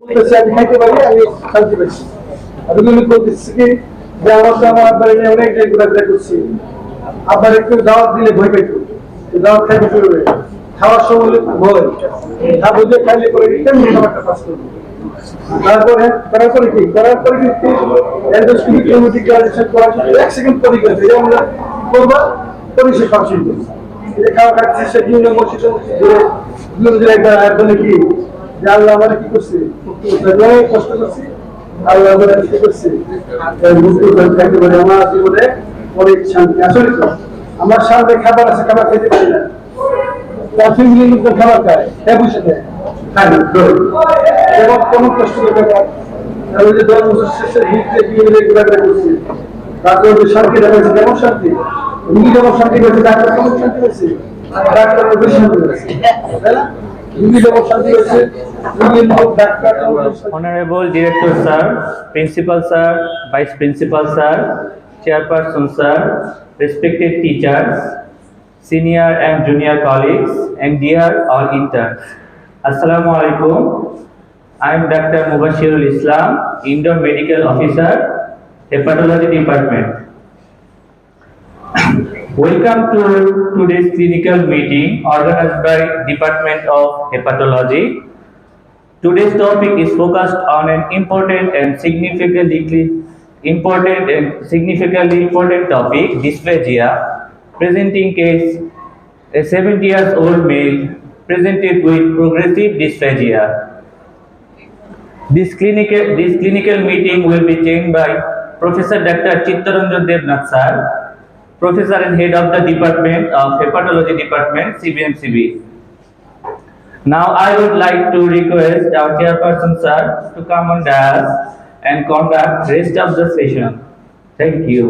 আমি খাইতে পারি, আমি শান্তি পাচ্ছি। আমি কিন্তু বলতেছি কি যে আমার আব্বার নিয়ে অনেক জায়গায় ঘোরাফেরা করছি, আব্বার একটু দাওয়াত দিলে ভয় পেত, দাওয়াত খাইতে শুরু হয়ে খাওয়ার সময় ভয়, খাবো যে খাইলে পরে কেমন খাবারটা পাস করবো। তারপরে করার পরে কি করার পরে কিন্তু এন্ডোস্কোপি কিলোমিটার গ্রাজুয়েশন করার জন্য 1 সেকেন্ড পরে গেছে যে আমরা করবো পরে সে খাওয়া শুরু করছি। এই খাওয়া খাচ্ছি সে বিভিন্ন মসজিদে বিভিন্ন জায়গায় একদম কি যে আল্লাহ আমার কি করছে অনেক কষ্ট করছি, আল্লাহ আমার কি করছে থাকতে পারে আমার জীবনে অনেক শান্তি। আসলে তো আমার সামনে খাবার আছে, খাবার খেতে পারি না, তার ফ্যামিলির লোকজন খাবার খায়, হ্যাঁ বুঝে দেয় খায় না এবং কেমন কষ্ট করে ব্যাপার। আমি যে 10 বছর শেষের ভিতরে বিয়ে ঘোরাঘুরা করছি, তারপরে যে শান্তি দেখাচ্ছে কেমন শান্তি, রুগী যেমন শান্তি পেয়েছে, ডাক্তার কেমন শান্তি পেয়েছে, ডাক্তার বেশি শান্তি পেয়েছে, তাই না? রুগী যেমন শান্তি পেয়েছে, রুগীর লোক doctor. Honorable Director Sir, Principal Sir, Vice Principal Sir, Chairperson Sir, respected teachers, senior and junior colleagues, and dear all interns. Assalamu alaikum. I am Dr. Mubashirul Islam, Indoor Medical Officer, Hepatology Department. Welcome to today's clinical meeting organized by Department of Hepatology. Today's topic is focused on an important and significantly important topic, dysphagia. Presenting case: a 70 years old male presented with progressive dysphagia. This clinical meeting will be chaired by Professor Dr. Chittaranjan Devnath Sir, Professor and Head of the Department of Hepatology Department, CBMCB. Now I would like to request our chairperson sir to come on dais and conduct rest of the session. Thank you.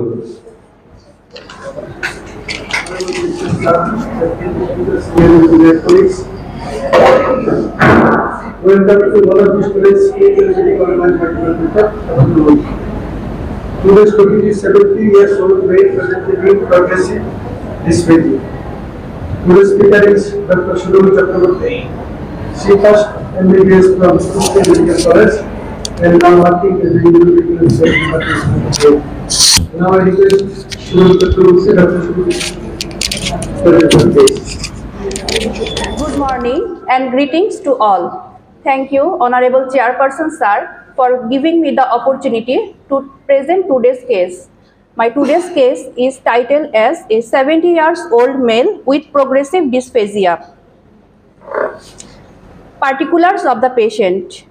Welcome to one of these today's meeting organized by Hepatology. Today's topic is 70 years old male presenting with progressive dysphagia. Today's speaker is Dr. Shulul Chakraborty. She first MBBS from State Medical College and now working as a medical research department. Now I request Shulul Chakraborty, Dr. Shulul Chakraborty. Good morning and greetings to all. Thank you, Honorable Chairperson Sir, for giving me the opportunity to present today's case. My today's case is titled as a 70 years old male with progressive dysphagia. Particulars of the patient: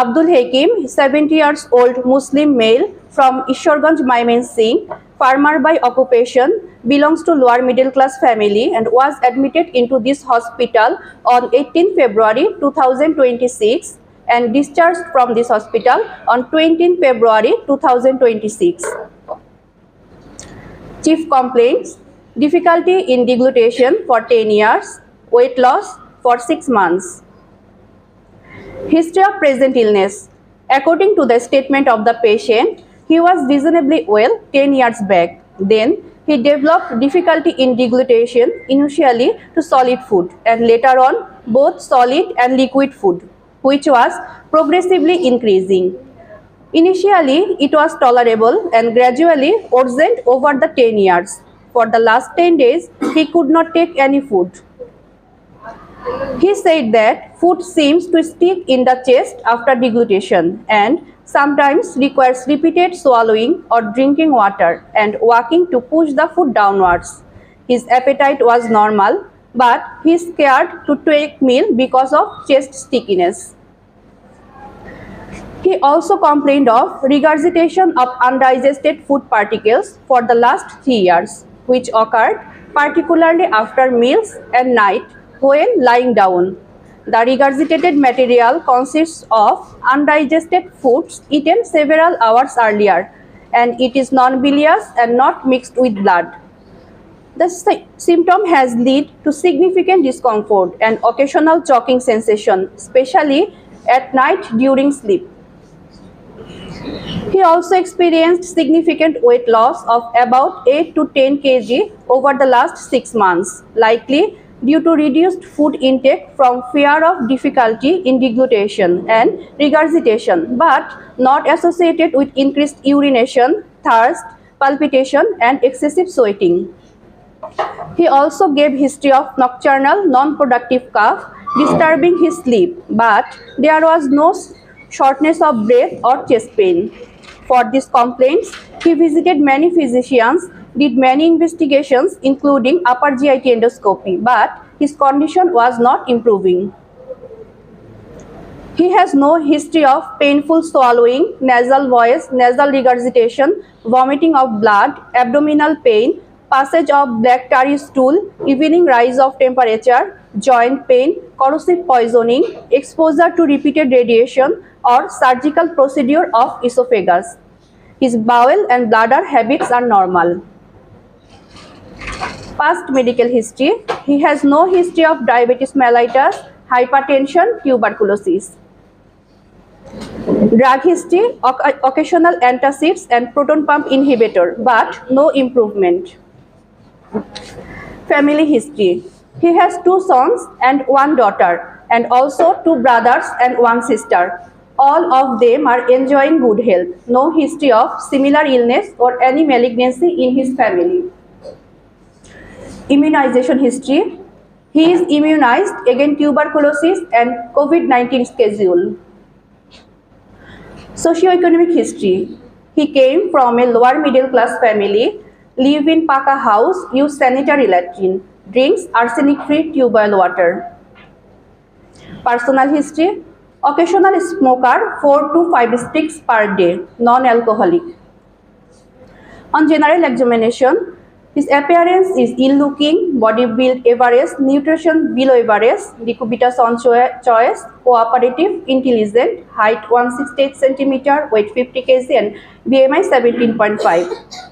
Abdul Hakim, 70 years old Muslim male from Ishwarganj, Mymensingh, farmer by occupation, belongs to lower middle class family and was admitted into this hospital on 18 February 2026 and discharged from this hospital on 20 February 2026. Chief complaints: difficulty in deglutition for 10 years, weight loss for 6 months. History of present illness: according to the statement of the patient, he was reasonably well 10 years back. Then he developed difficulty in deglutition, initially to solid food and later on both solid and liquid food, which was progressively increasing. Initially it was tolerable and gradually worsened over the 10 years. For the last 10 days he could not take any food. He said that food seems to stick in the chest after deglutition and sometimes requires repeated swallowing or drinking water and walking to push the food downwards. His appetite was normal, but he is scared to take meal because of chest stickiness. He also complained of regurgitation of undigested food particles for the last 3 years, which occurred particularly after meals and night when lying down. The regurgitated material consists of undigested foods eaten several hours earlier, and it is non-bilious and not mixed with blood. The symptom has led to significant discomfort and occasional choking sensation, especially at night during sleep. He also experienced significant weight loss of about 8 to 10 kg over the last 6 months, likely due to reduced food intake from fear of difficulty in deglutition and regurgitation, but not associated with increased urination, thirst, palpitation, and excessive sweating. He also gave history of nocturnal non-productive cough disturbing his sleep, but there was no shortness of breath or chest pain. For these complaints, he visited many physicians, did many investigations including upper GIT endoscopy, but his condition was not improving. He has no history of painful swallowing, nasal voice, nasal regurgitation, vomiting of blood, abdominal pain, passage of black tarry stool, evening rise of temperature, joint pain, corrosive poisoning, exposure to repeated radiation, or surgical procedure of esophagus. His bowel and bladder habits are normal. Past medical history: he has no history of diabetes mellitus, hypertension, tuberculosis. Drug history: occasional antacids and proton pump inhibitor, but no improvement. Family history: he has 2 sons and 1 daughter, and also 2 brothers and 1 sister. All of them are enjoying good health. No history of similar illness or any malignancy in his family. Immunization history: he is immunized against tuberculosis and COVID-19 schedule. Socioeconomic history: he came from a lower middle class family, live in Paka house, use sanitary latrine, drinks arsenic-free tube boil water. Personal history: occasional smoker, 4 to 5 sticks per day, non-alcoholic. On general examination, his appearance is ill-looking, body build average, nutrition below average, decubita on choice, cooperative, intelligent, height 168 cm, weight 50 kg, and BMI 17.5.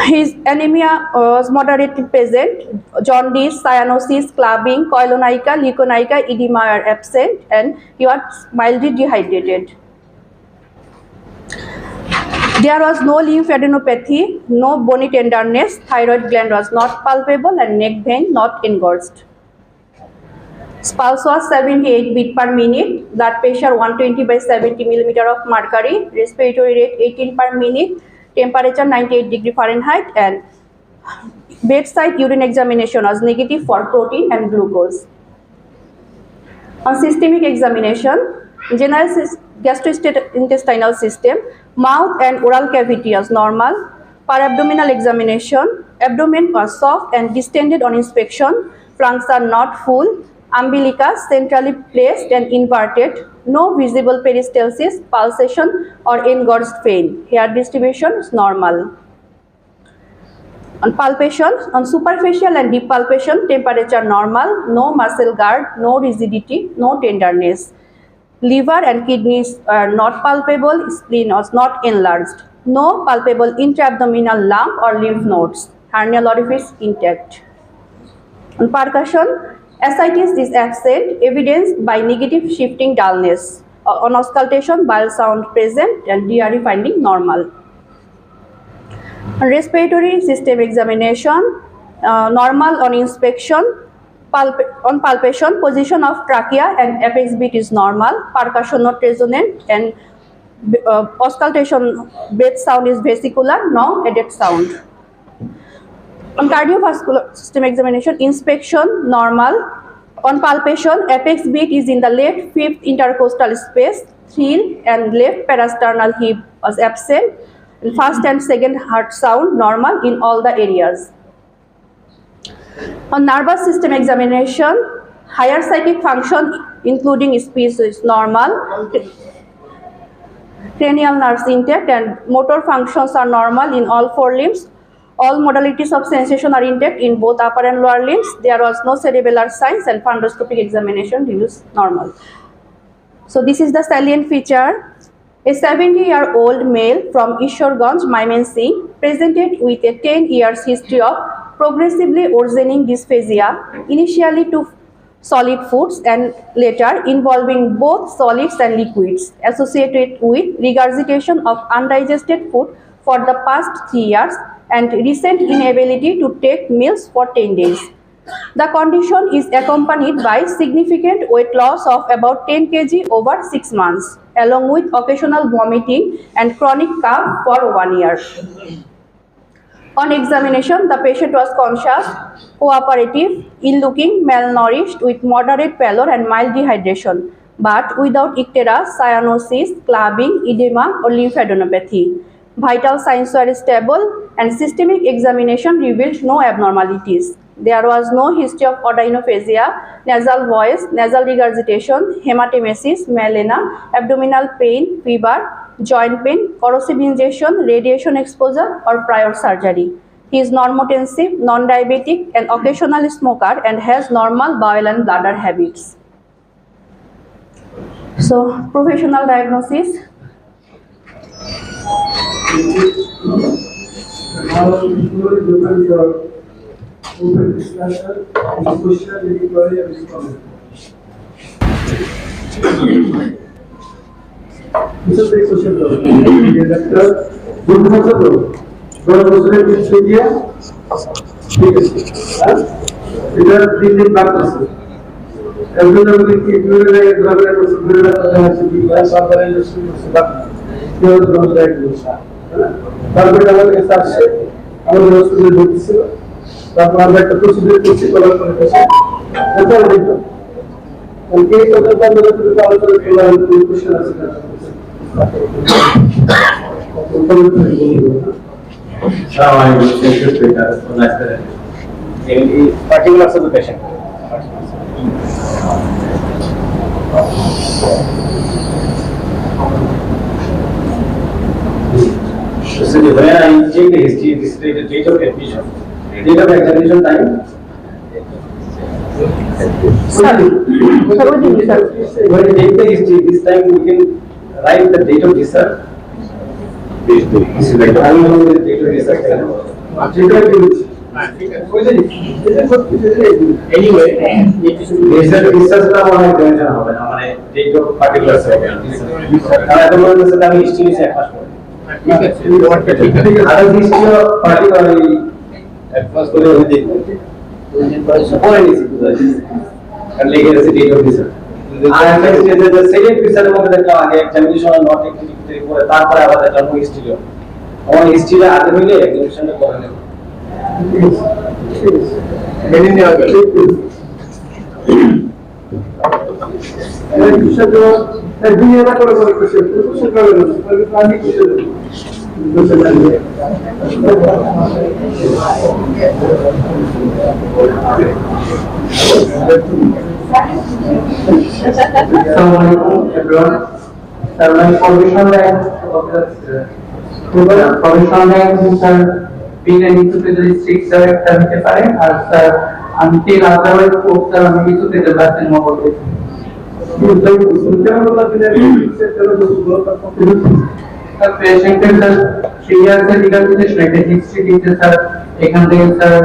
His anemia was moderately present. Jaundice, cyanosis, clubbing, koilonaica, leukonaica, edema are absent, and he was mildly dehydrated. There was no lymphadenopathy, no bony tenderness, thyroid gland was not palpable, and neck vein not engorged. Pulse was 78 beat per minute, blood pressure 120 by 70 mm of mercury, respiratory rate 18 per minute, temperature 98 degree Fahrenheit, and bedside urine examination was negative for protein and glucose. On systemic examination, general gastrointestinal system, mouth and oral cavity was normal. Per abdominal examination, abdomen was soft and distended on inspection, flanks are not full, umbilicus centrally placed and inverted, no visible peristalsis, pulsation or engorged vein. Hair distribution is normal. On palpation, on superficial and deep palpation, temperature normal, no muscle guard, no rigidity, no tenderness. Liver and kidneys are not palpable, spleen was not enlarged. No palpable intra-abdominal lump or lymph nodes. Hernial orifice intact. On percussion, ascites is absent, evidenced by negative shifting dullness. On auscultation, bile sound present and DRE finding normal. On respiratory system examination, normal on inspection. On palpation, position of trachea and apex beat is normal, percussion not resonant, and auscultation breath sound is vesicular, no added sound. On cardiovascular system examination, inspection normal. On palpation, apex beat is in the left fifth intercostal space, thrill and left parasternal hip was absent. And first and second heart sound normal in all the areas. On nervous system examination, higher psychic function including speech is normal, cranial nerves intact, and motor functions are normal in all 4 limbs. All modalities of sensation are intact in both upper and lower limbs. There was no cerebellar signs, and fundoscopic examination reveals normal. So this is the salient feature. A 70-year-old male from Ishorganj, Mymensingh, presented with a 10 years history of progressively worsening dysphagia, initially to solid foods and later involving both solids and liquids, associated with regurgitation of undigested food for the past 3 years, and recent inability to take meals for 10 days. The condition is accompanied by significant weight loss of about 10 kg over 6 months, along with occasional vomiting and chronic cough for 1 year. On examination, the patient was conscious, cooperative, ill-looking, malnourished with moderate pallor and mild dehydration, but without icterus, cyanosis, clubbing, edema, or lymphadenopathy. Vital signs were stable, and systemic examination revealed no abnormalities. There was no history of odynophagia, nasal voice, nasal regurgitation, hematemesis, melena, abdominal pain, fever, joint pain, corrosive ingestion, radiation exposure, or prior surgery. He is normotensive, non-diabetic, an occasional smoker, and has normal bowel and bladder habits. So, professional diagnosis. তারপরে আমাদের কাছে আসছে আমাদের হসপিটালে ভর্তি ছিল তারপর আমরা একটা প্রসিডিউর করছি করার পরে কাছে ওটা দেখলাম ওকে কথা বলতে বলতে আলোচনা করলাম কোশ্চেন আছে না particulars of the patient. So when I check the history, this is the date of admission. Date of examination time. When you take the history, this time we can write the date of discharge. This is like I know the date of discharge. Anyway, it is discharge का हमारा examination होगा ना हमारे date of particulars होगा. हमारे तो लोगों से तभी history से पास होगा. ठीक है. अगर history और particularly at first को ले देखते हैं. और नहीं सीखता है. कर लेंगे जैसे date of discharge. The second question में देखा आगे examination और not activity को तार पर आवाज़ है जब वो history हो. और history का आगे मिले examination में कौन है? मैंने नहीं आगे বিষয় তো দুনিয়া করে করে করছে কিছু করে না আমি কিছু বুঝতে পারি আসসালামু আলাইকুম एवरीवन স্যার আমি professional sir being an institutional district director হতে পারেন আর স্যার until otherwise স্যার আমি কিছুতে বাতিল না করতে পেশেন্টের স্যার 3 ইয়ার্স এর লিগ্যাল ডিসিশন একটা হিস্ট্রি দিতে স্যার এখান থেকে স্যার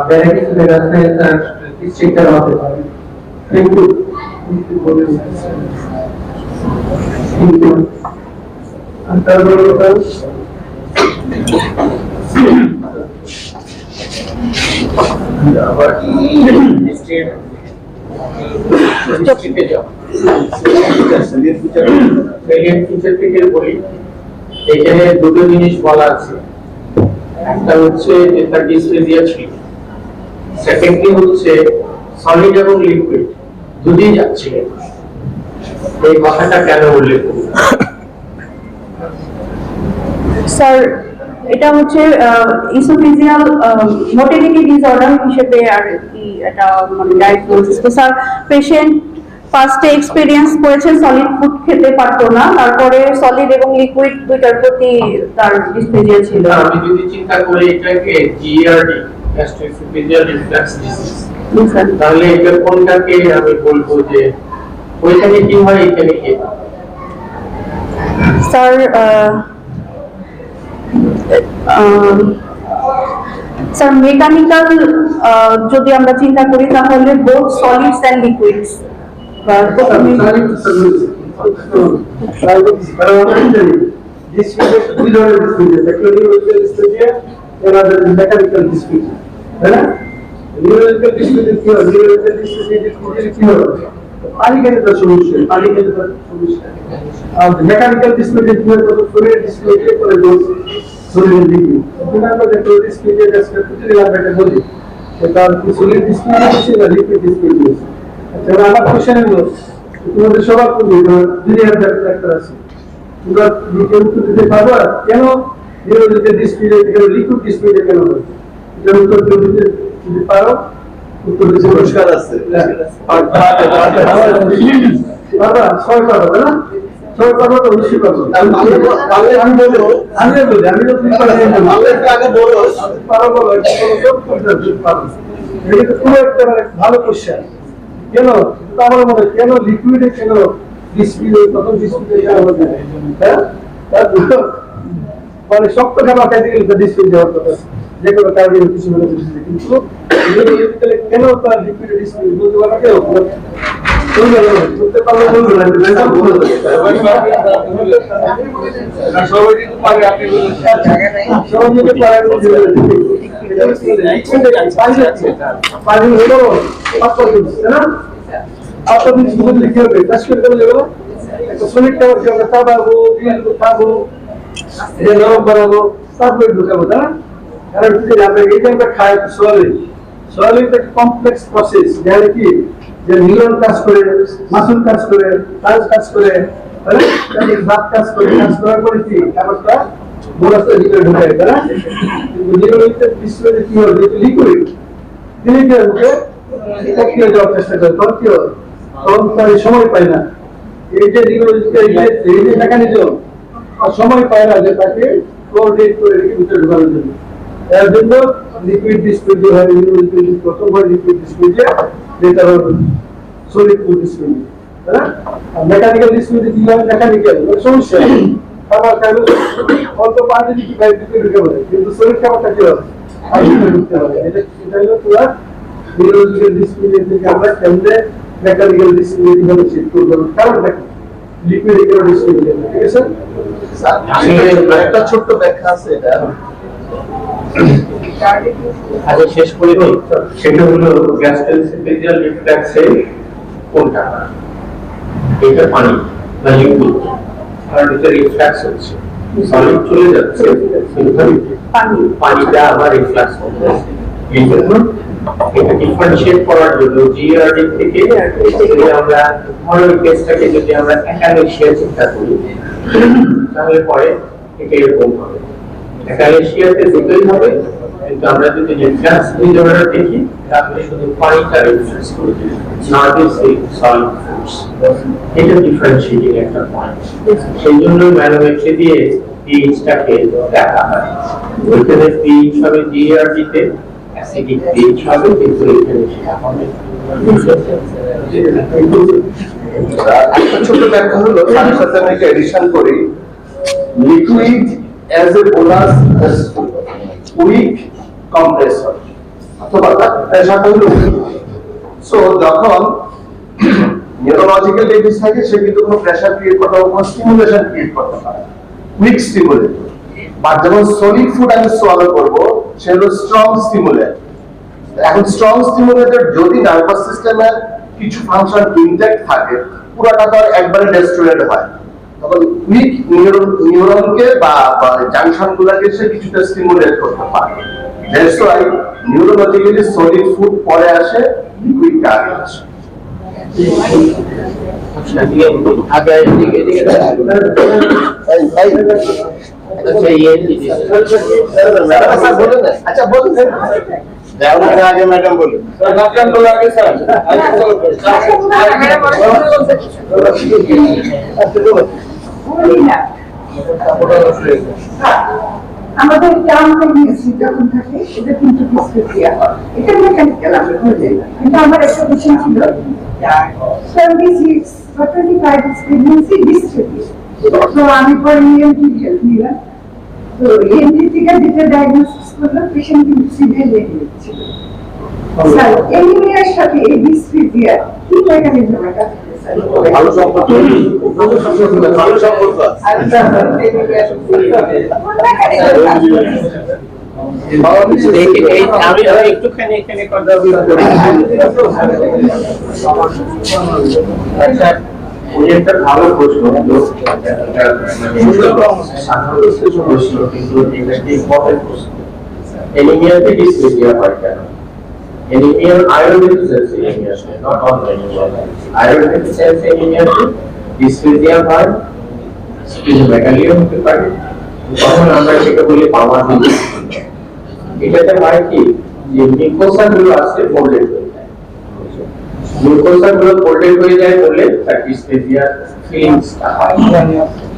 ভ্যারাইটিস আছে স্যার ডিস্ট্রিক্টের হতে পারে থ্যাংক ইউ এখানে দুটো জিনিস বলা আছে একটা হচ্ছে যে তার ডিসপ্লেজিয়া ছিল সেকেন্ডলি হচ্ছে সলিড এবং লিকুইড দুটোই যাচ্ছে এই কথাটা কেন উল্লেখ করব স্যার এটা হচ্ছে ইসোফিজিয়াল মোটিলিটি ডিসঅর্ডার হিসেবে আর কি এটা মানে ডায়াগনোসিস তো স্যার পেশেন্ট ফার্স্টে এক্সপেরিয়েন্স করেছেন সলিড ফুড খেতে পারতো না তারপরে সলিড এবং লিকুইড দুইটার প্রতি তার ডিসপ্লেজিয়া ছিল আমি যদি চিন্তা করি এটাকে জিআরডি গ্যাস্ট্রোএসোফেজিয়াল রিফ্লাক্স ডিজিজ তাহলে এটা কোনটাকে আমি বলবো যে ওইখানে কি হয় এখানে কি স্যার স্যার মেকানিক্যাল যদি আমরা চিন্তা করি তাহলে both solids and liquids another is mechanical dispute, है ना? Neurological dispute is here. Neurological dispute is here. पानी के लिए solution, पानी के लिए solution. अब mechanical dispute is here, तो fluid dispute है, तो दो solution दिखी. बिना तो देखो dispute है, जैसे कुछ नहीं लगा बैठे बोली. तो तार की fluid dispute है, किसी का liquid dispute है. अच्छा, हमारा question है वो. তোমাদের সবার পূর্বে দুনিয়ার ডাক্তার আছে তোমরা লিখে উত্তর দিতে পারবা কেন নিউরোলজিক্যাল ডিসপ্লে কেন লিকুইড ডিসপ্লে কেন হয় এর উত্তর দিতে পারো উত্তর দিতে পুরস্কার আছে বাবা ছয় পারো না ছয় পারো তো বেশি পারো আমি বলবো আমি তো তুমি পারো আগে বলো পারো বলো পারো এটা খুব একটা ভালো কোশ্চেন কেন তাহলে মনে কেন লিকুইডে কেন ডিসপ্লে প্রথম ডিসপ্লে দেওয়া হবে হ্যাঁ মানে শক্ত খাবার খাইতে গেলে ডিসপ্লে দেওয়ার কথা যে কোনো কারণে কিছু মনে করছে কিন্তু কেন তার লিকুইড ডিসপ্লে বলতে পারবে কেউ বলতে পারলে বলবো না সবাই কিন্তু পারে আপনি বলেন সবাই যদি পারে পানি হলো পাঁচটা দিন না পাঁচটা দিন শুধু লিখে হবে কাজ করে গেল একটা সলিড কাভার দিয়ে আমরা চাবাবো দিয়ে খাবো এটা নরম বানাবো তারপরে ঢুকাবো না কারণ আমরা এই যে আমরা খাই সলিড একটা কমপ্লেক্স প্রসেস যেটা কি যে নিউরন কাজ করে মাসল কাজ করে কাজ কাজ করে ভাত কাজ করে কাজ করার পরে কি খাবারটা বোরাসটা ভিতরে ঢুকায় না কিন্তু নিউরোলিতে ডিসপ্লে কি হয় লিকুইড দিলে কি হবে এটা কি যাওয়ার চেষ্টা করে তখন কি হয় তখন তার সময় পায় না এই যে নিউরোলজিক্যাল এই যে মেকানিজম সময় পায় না যে তাকে কোঅর্ডিনেট করে রেখে ভিতরে ঢোকানোর জন্য এর জন্য লিকুইড ডিসপ্লে দিয়ে হয় নিউরোলজিক্যাল প্রথম হয় লিকুইড ডিসপ্লে যেটা হলো সলিড ডিসপ্লে হ্যাঁ মেকানিক্যাল ডিসপ্লে দিয়ে হয় মেকানিক্যাল সমস্যা খাবার খাইলে অল্প পানি দিয়ে কি বাইরে ঢুকে পড়ে কিন্তু সলিড খাবারটা কি হবে আর ঢুকতে হবে এটা হলো পুরো নিউরোলজিক্যাল ডিসপ্লে থেকে আমরা কেমনে মেকানিক্যাল ডিসপ্লে কিভাবে চেক করব কারণ দেখো লিকুইড এর ডিসপ্লে ঠিক আছে স্যার একটা ছোট্ট ব্যাখ্যা আছে এটা আগে শেষ করে দিই সেটা হলো গ্যাস্ট্রোএসোফেজিয়াল রিফ্লেক্সে কোনটা এটা পানি না লিকুইড কারণ এটা রিফ্লেক্স হচ্ছে সলিড চলে যাচ্ছে পানিটা আবার রিফ্লেক্স হচ্ছে এই জন্য এটা ডিফারেন্সিয়েট করার জন্য জিআরডি থেকে যদি আমরা ধরো কেসটাকে যদি আমরা অ্যাকালেশিয়া চিন্তা করি তাহলে পরে এটা এরকম হবে অ্যাকালেশিয়াতে দুটোই হবে কিন্তু আমরা যদি রিফ্লেক্স মিজরটা দেখি তাহলে শুধু পানিটা রিফ্লেক্স করবে না দিছে সলিড ফোর্স এটা ডিফারেন্সিয়েটিং একটা পয়েন্ট সেই জন্য ম্যানোমেট্রি দিয়ে পিএইচটাকে দেখা হয় ওইখানে পিএইচ হবে জিআরডিতে অ্যাসিডিক পিএইচ হবে কিন্তু এখানে সেটা হবে একটা ছোট ব্যাখ্যা হলো তার সাথে আমি একটা এডিশন করি liquid as a bonus weak compressor অথবা প্রেসারটা হলো সো যখন নিউরোলজিক্যাল ডিজিজ থাকে সে কিন্তু কোনো প্রেসার ক্রিয়েট করতে পারে কোনো স্টিমুলেশন ক্রিয়েট করতে পারে উইক স্টিমুলেটর বাট যখন সলিড ফুড আমি সোয়ালো করব সে হলো স্ট্রং স্টিমুলেটর এখন স্ট্রং স্টিমুলেটর যদি নার্ভাস সিস্টেমের কিছু ফাংশন ইনট্যাক্ট থাকে পুরোটা তো একবারে ডেস্ট্রয়েড হয় তখন উইক নিউরনকে বা জাংশনগুলোকে সে কিছুটা স্টিমুলেট করতে পারে দ্যাটস ওয়াই নিউরোলজিক্যালি সলিড ফুড পরে আসে লিকুইডটা আগে আসে আচ্ছা বলুন আগে ম্যাডাম বলুন আগে স্যার আমাদের টার্ম প্রেগন্যান্সি যখন থাকে এটা কিন্তু ডিসক্রিপ্টিয়া হয় এটা মেকানিক্যাল আমরা বুঝি না কিন্তু আমার একটা কোশ্চেন ছিল 26 or 25 is pregnancy ডিসক্রিপ্টিয়া তো আমি পরে ইএনটি হেল্প নিলাম তো ইএনটি থেকে যেটা ডায়াগনোসিস করলাম পেশেন্ট কিন্তু সিভিয়ার লেভেল ছিল স্যার এনিমিয়ার সাথে এই ডিসক্রিপ্টিয়া কি মেকানিজম এটা ভালো সম্পর্ক আমি একটুখানি এখানে কথা বলি। আচ্ছা, উনি একটা ভালো প্রশ্ন প্রশ্ন, কিন্তু এটা কি ইম্পর্টেন্ট প্রশ্ন। অ্যানিমিয়াতে ডিসপ্লেসিয়া হয় কেন? Anaemia iron deficiency anaemia, not all anaemia. Iron deficiency অ্যানিমিয়াতে ডিসপ্লেসিয়া হয়, স্প্লিনোমেগালিও হতে পারে, তখন আমরা এটাকে বলি পাওয়ার ডিসপ্লেসিয়া। এটাতে হয় কি যে মিউকোসা গুলো আছে ফোল্ডেড হয়ে যায়, মিউকোসা গুলো ফোল্ডেড হয়ে যায় বলে তার ডিসপ্লেসিয়া ফিলিংসটা হয়।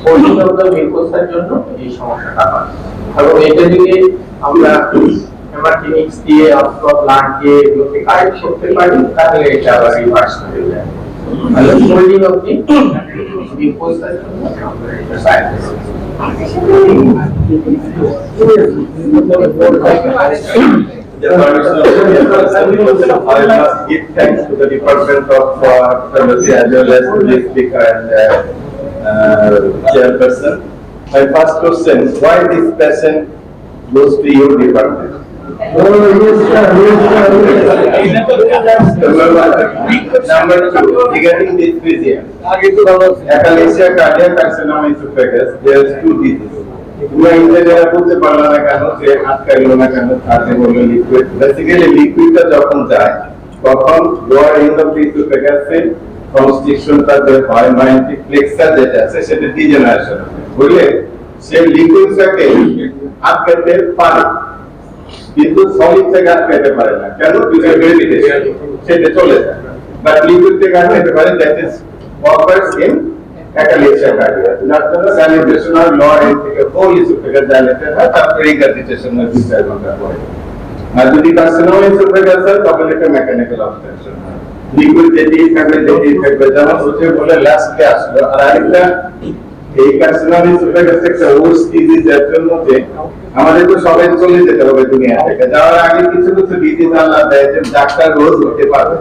ফোল্ডিং অফ দ্য মিউকোসার জন্য এই সমস্যাটা হয়। এবং এটা যদি আমরা হেমাটিনিক্স দিয়ে অথবা প্লান্ট দিয়ে এগুলোকে কারেক্ট করতে পারি, তাহলে এটা আবার রিভার্স হয়ে যায়। তাহলে ফোল্ডিং অফ দি মিউকোসার জন্য আমরা এটা science I must give thanks to the Department of Pharmacy as well as to the speaker and chairperson. My first question: why this patient goes to your department? Number two, regarding dysphagia, achalasia, cardiac carcinoma, esophagus, there are two diseases. আমরা ইন্টারনেটে বলতে পারলাম না কেন যে হাত খাইলো না কেন, হাতে বললো লিকুইড। বেসিক্যালি লিকুইডটা যখন যায় তখন লোয়ার এন্ড অফ দি এসোফেগাসে কনস্ট্রিকশনটা যে হয়, মায়োটিক প্লেক্সাস যেটা আছে সেটা ডিজেনারেশন হয়, বুঝলে? সেই লিকুইডটাকে আটকাতে পারে কিন্তু সলিড থেকে আটকাতে পারে না। কেন? বিকজ গ্রেভিটেশন সেটা চলে যায়। বাট লিকুইড থেকে আটকাতে পারে, that is occurs in achalasia cardia. যার জন্য dilatation হয় lower end থেকে whole esophagus dilated হয়, তারপরে regurgitation হয় 2-4 ঘন্টা পরে। আর যদি carcinoma esophagus হয় তখন এটা mechanical obstruction হয়। লিকুইড যেতেই থাকবে যেমন হচ্ছে বলে লাস্টে আসলো। আর আরেকটা, এই carcinoma esophagus একটা worst disease এর জন্য যে আমাদের তো সবাই চলে যেতে হবে দুনিয়া থেকে। যাওয়ার আগে কিছু কিছু ডিজিজ আল্লাহ দেয় যে ডাক্তার রোজ হতে পারবে।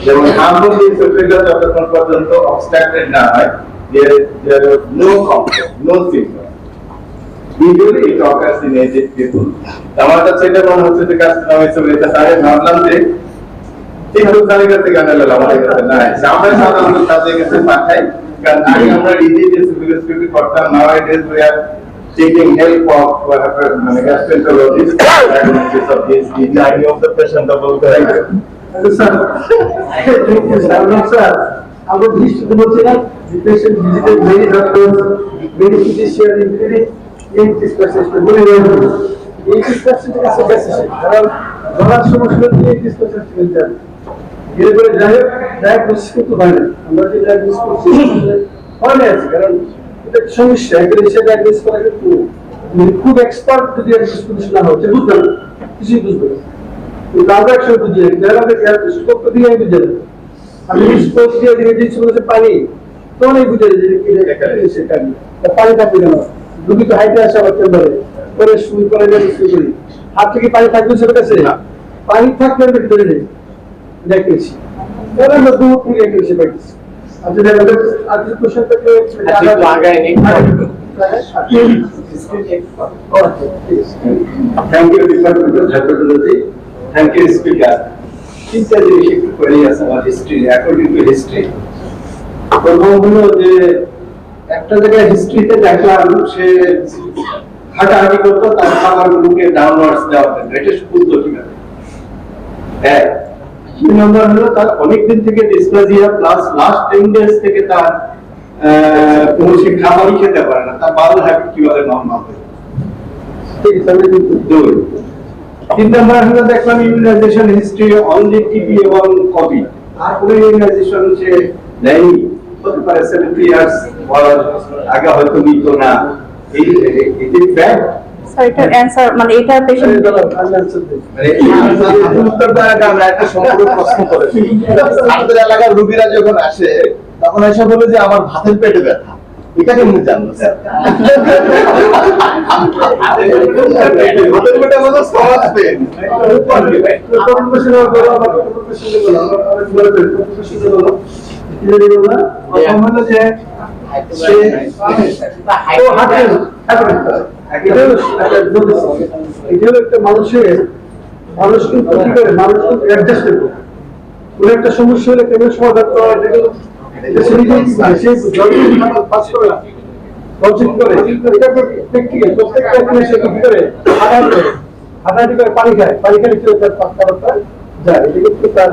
যেমন হার্মফুল esophagus যতক্ষণ পর্যন্ত obstructed না হয়, there is no complaint, no symptom. Usually it occurs in aged people. আমার কাছে এটা মনে হচ্ছে যে carcinoma esophagus তাহলে ভাবলাম যে ঠিক আছে তাদের কাছে গানে লাগালাম, আমাদের কাছে নাই। আমরা সাধারণত তাদের কাছে পাঠাই, কারণ আগে আমরা ডিজিজ esophagus কে করতাম। nowadays we are taking help of gastroenterologist diagnosis of this disease. I know the patient about the sir আমরা দৃষ্টিতে বলছি না, patient visited many doctors, many physician including এই স্পেশালিস্ট বলে এই স্পেশালিস্ট কাছে গেছে, কারণ গলার সমস্যা দিয়ে এই স্পেশালিস্ট যান এরপরে যাই হোক ডায়াগনোসিস কিন্তু হয় না। আমরা যে ডায়াগনোসিস করছি হয় না, কারণ এটা সমস্যা এসে ডায়াগনোসিস করা কিন্তু খুব এক্সপার্ট যদি ডায়াগনোসিস না হয় বুঝবে না, কিছুই বুঝবে না। ট্রানজাকশন বুঝিয়ে যারা আমাদের স্কোপ দিয়ে বুঝে না, আমি স্কোপ দিয়ে দিয়েছি বলতে পানি তো অনেক বুঝে যে সেটা পানি থাকবে কেন, রুগী তো হাইটে আসে আমার চেম্বারে করে শুরু করে শুরু করি, হাত থেকে পানি থাকবে সেটা কাছে পানি থাকলে আমি ধরে নেই দেখেছি ওরা দূর থেকে এসে পাইছি। আচ্ছা আমাদের আজকে কোশ্চেন থেকে আগায় নেই। Thank you, Department. Thank you, Speaker. চিন্তা জিনিস একটু করে আছে আমার হিস্ট্রি, অ্যাকর্ডিং টু হিস্ট্রি। প্রথম হলো যে একটা জায়গায় হিস্ট্রিতে দেখলাম সে হাঁটাহাঁটি করতো, তার খাবারগুলোকে ডাউনওয়ার্ডস দেওয়া হতো, এটা পদ্ধতি না। এক নম্বর হলো তার অনেকদিন থেকে ডিসপ্লেজিয়া প্লাস লাস্ট 10 ডেজ থেকে তার কোনো সে খাবারই খেতে পারে না, তার বাউল হ্যাবিট কিভাবে নর্মাল হবে। দুই, 3 নম্বর হলো দেখলাম ইমিউনাইজেশন হিস্ট্রি অনলি টিবি এবং কোভিড, আর কোনো ইমিউনাইজেশন সে নেয়নি, হতে পারে 70 ইয়ার্স আগে হয়তো নিত না। এই ফ্যাক্ট স্যার এটার অ্যানসার মানে এটা পেশেন্ট উত্তর দেওয়ার আমরা একটা সম্পূর্ণ প্রশ্ন করেছি। আমাদের এলাকার রোগীরা যখন আসে তখন এসে বলে যে আমার ভাতের পেটে ব্যথা, এটা কেমন জানবো স্যার? ভাতের পেটে আমাদের সমাজ পেন এটা হলো একটা মানুষ কিন্তু কি করে, মানুষ কিন্তু অ্যাডজাস্টেবল। কোনো একটা সমস্যা হলে কেমন সমাধান করা হয়, এটা সে নিজেই সে জলদি পাস করে না, লজিক করে, এটা প্র্যাকটিক্যাল। প্রত্যেকটা সে কি করে, হাঁটাহাঁটি করে, পানি খায়, পানি খেলে কি তার পাত্তা যায়, এটা কিন্তু তার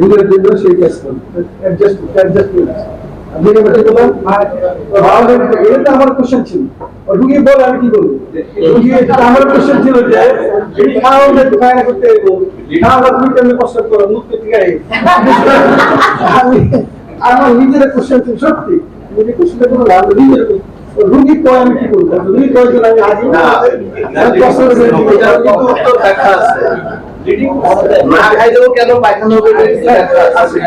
হৃদয়ের জন্য সেই কাজ করে অ্যাডজাস্টমেন্ট। আমার কোশ্চেন ছিল, রুগী বলে আমি কি বলবো, আমার কোশ্চেন ছিল যে ফায়না করতে আমার তুমি কেমনি কষ্ট করো, মুখ থেকে আমি আমার নিজের কোশ্চেন ছিল, সত্যি নিজের কোশ্চেন কোনো লাভ নিজের রুগী কয় আমি কি করবো, রুগী কয় যে আমি আজ উত্তর দেখা আছে। না খাইলেও কেন পায়খানা হবে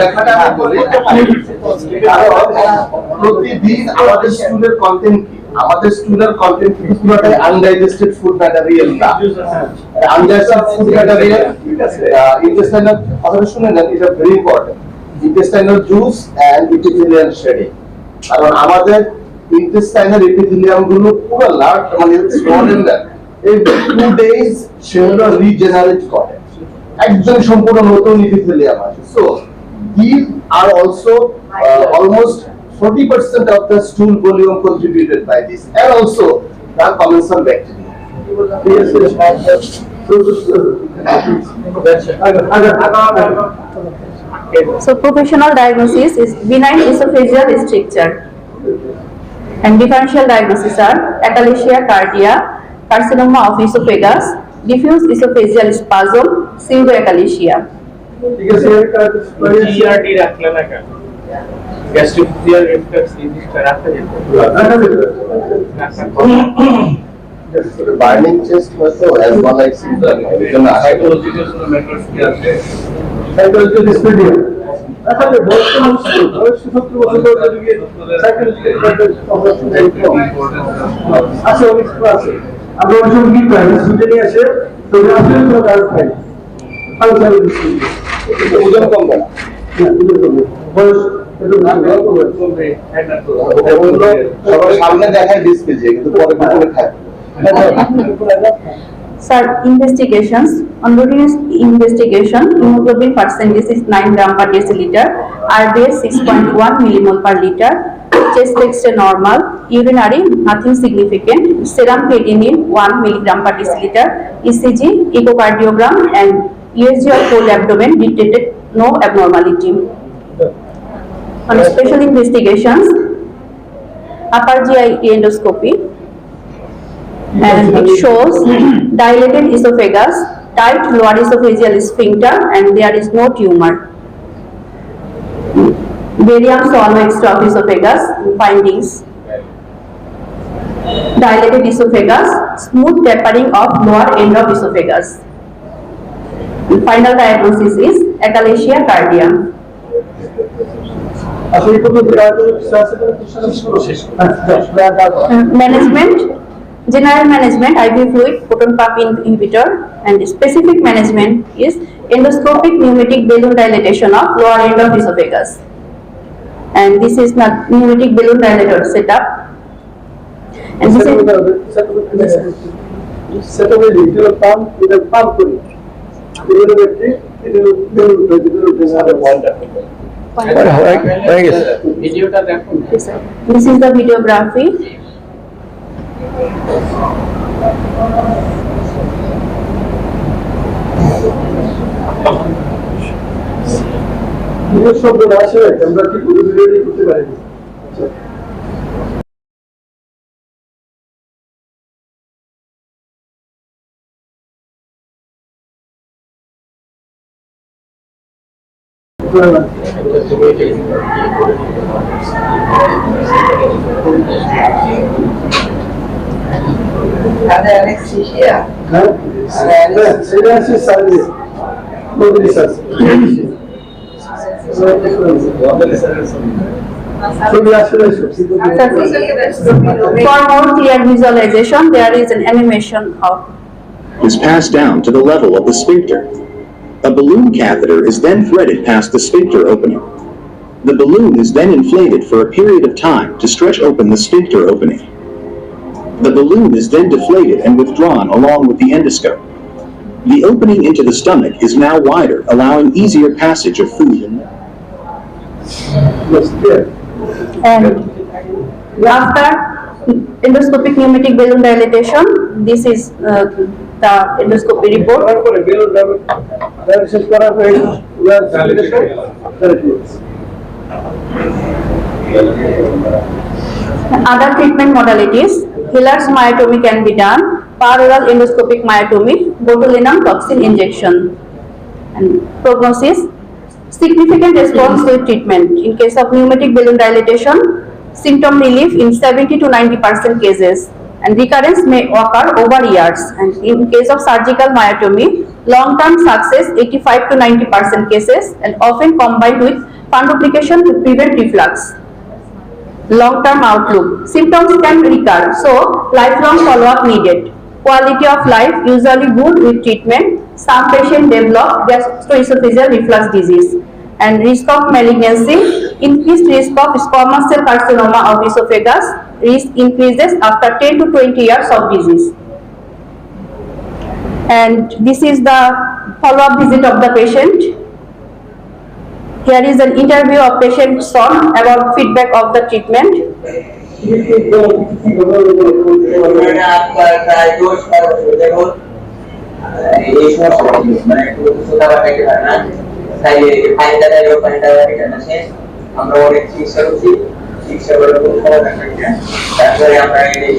দেখাটা আমি বলি। প্রতিদিন আমাদের স্কুলের কন্টেন্ট কি, আমাদের স্কুলের কন্টেন্ট কিন্তু পুরোটাই আনডাইজেস্টেড ফুড ম্যাটেরিয়াল না, আনডাইজেস্টেড ফুড ম্যাটেরিয়াল। ইন্টেস্টাইনাল কথাটা শুনে নেন, এটা very important. Intestinal juice and epithelial shedding, কারণ আমাদের ইন্টেস্টাইনাল এপিথেলিয়াম গুলো পুরো লার্জ, মানে স্মল এন্ড এই 2 days সেগুলো রিজেনারেট করে, একদম সম্পূর্ণ নতুন এপিথেলিয়াম আছে। So these are also almost 40% of the stool volume contributed by this, and also the commensal bacteria. So professional diagnosis is benign esophageal stricture, and differential diagnosis are achalasia cardia, carcinoma of esophagus, diffuse esophageal spasm, pseudoachalasia. ঠিক আছে, GERD রাখলে না কেন? গ্যাস্ট্রিকুলার reflex ডিজিজটা রাখা যেত। Burning chest হয়তো asthma like symptom, এজন্য psychological কোনো মেথডস কি আছে? সাইকোলজিক্যাল ডিসপিডিয়া আসলে বর্তমান 70 বছর ধরে গিয়ে সাইকোলজিক্যাল আছে, অনেক আছে। আমরা অনেক সময় কি পাই, শুনতে নিয়ে আসে তো আসলে কোনো কাজ পাই ফাংশনাল ডিসপিডিয়া, ওজন কমবে না, বয়স একটু সবার সামনে দেখায় ডিসপ্লে, কিন্তু পরে ভিতরে খায়। Sir, investigations. On routine investigation, hemoglobin percentage is 9 gram per deciliter, RBS 6.1 millimole per liter, chest X-ray normal, urinary nothing significant, serum creatinine 1 milligram per deciliter, ECG, echocardiogram, and USG of whole abdomen detected no abnormality. On special investigations, upper GI endoscopy, and it shows dilated esophagus, tight lower esophageal sphincter, and there is no tumor. Barium swallow extra of esophagus findings: dilated esophagus, smooth tapering of lower end of esophagus. The final diagnosis is achalasia cardia. আসলে কোনো Management, general management, IV fluid, proton pump inhibitor, and specific management is endoscopic pneumatic balloon dilatation of lower end of esophagus. And this is not pneumatic balloon dilator setup. And this is pump করি ভিডিওটা দেখুন। yes, sir. This is the videography. শব্দ আসে আমরা কি করতে পারি। Anesthesia. সেটা আছে service For more clear visualization, there is an animation of is passed down to the level of the sphincter. A balloon catheter is then threaded past the sphincter opening. The balloon is then inflated for a period of time to stretch open the sphincter opening. The balloon is then deflated and withdrawn along with the endoscope. The opening into the stomach is now wider, allowing easier passage of food. Yes, clear. And after endoscopic pneumatic balloon dilatation, this is the endoscopy report. করার পরে balloon dilation করার পরে Other treatment modalities, Hiller's myotomy can be done, paroral endoscopic myotomy, botulinum toxin injection. And prognosis, significant response to treatment. In case of pneumatic balloon dilatation, symptom relief in 70 to 90% cases, and recurrence may occur over years. And in case of surgical myotomy, long-term success 85 to 90% cases, and often combined with fundoplication to prevent reflux. Long-term outlook, symptoms can recur, so lifelong follow-up needed. Quality of life usually good with treatment. Some patients develop gastroesophageal reflux disease. And risk of malignancy, increased risk of squamous cell carcinoma of esophagus, risk increases after 10 to 20 years of disease. And this is the follow-up visit of the patient. Here is an interview of patient's son about feedback of the treatment. আমরা অনেক চিকিৎসা করছি, চিকিৎসা করার কোনো সমাধান পাই না। তারপরে আমরা এই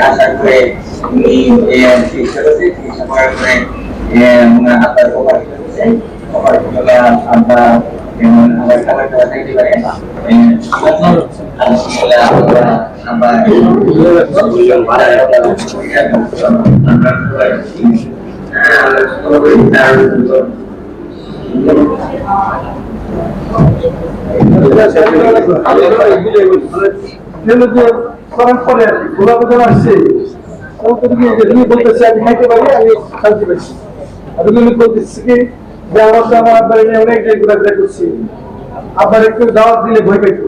আশা করে চিকিৎসা করছি, চিকিৎসা করার পরে আপনার অপারেশন করছেন, অপারেশন করলে আমরা আমার খাবার খাওয়া থাকতে পারে করার পরে গোলাপ আসছে বলতেছে আমি খাইতে পারি, আমি শান্তি পাচ্ছি। আমি বলতেছি কি যে আমার আব্বার নিয়ে অনেক ঘোরাঘুরা করছি, আব্বার একটু দাওয়াত দিলে ভয় পাইতো,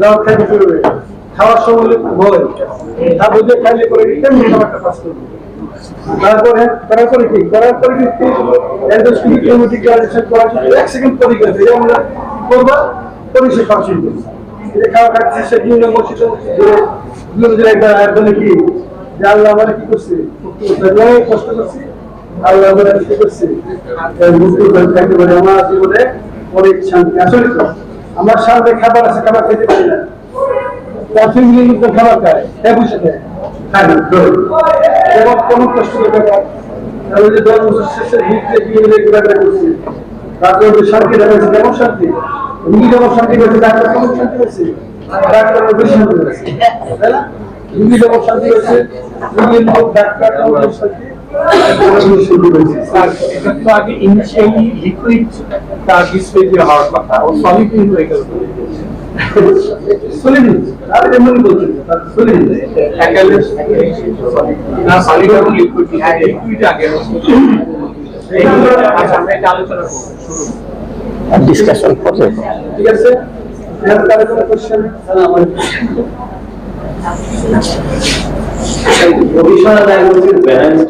দাওয়াত খাইতে শুরু হয়ে খাওয়ার সময় ভয় খাবো যে খাইলে করে কেমনি খাবারটা পাস করবো। তারপরে করার পরে কি এক সেকেন্ড পরে গেছে আমরা করবো পরিষেবা খাওয়া শুরু করছি। খাওয়া খাচ্ছে সে বিভিন্ন মসজিদে একবার কি যে আল্লাহ আমার কি করছে কষ্ট করছি, আল্লাহ আমার কি করছে খাইতে পারে। আমার জীবনে অনেক শান্তি। আসলে আমার সামনে খাবার আছে, খাবার খেতে পারি না, খাবার খায় হ্যাঁ বুঝে খায় এবং কোনো কষ্ট করে আমি যে 10 বছর শেষে ঘোরাঘুরা করছি, তারপরে শান্তি দেখাচ্ছে। কেমন শান্তি? রুগী যেমন শান্তি পেয়েছে, ডাক্তার কেমন শান্তি পেয়েছে? ডাক্তার বেশি শান্তি পেয়েছে, তাই না? রুগী যেমন শান্তি পেয়েছে, রুগীর লোক ডাক্তার কেমন শান্তি আগে ইনিশিয়ালি লিকুইড তার ডিসপ্লে হওয়ার কথা, ও সলিড হয়ে গেল। সলিড আর এমন বলছেন সলিড না, সলিড এবং লিকুইড লিকুইড আগে আচ্ছা আমরা এটা আলোচনা করব, শুরু ডিসকাশন করতে। ঠিক আছে, তাহলে কোনো কোশ্চেন? Provisional diagnosis balance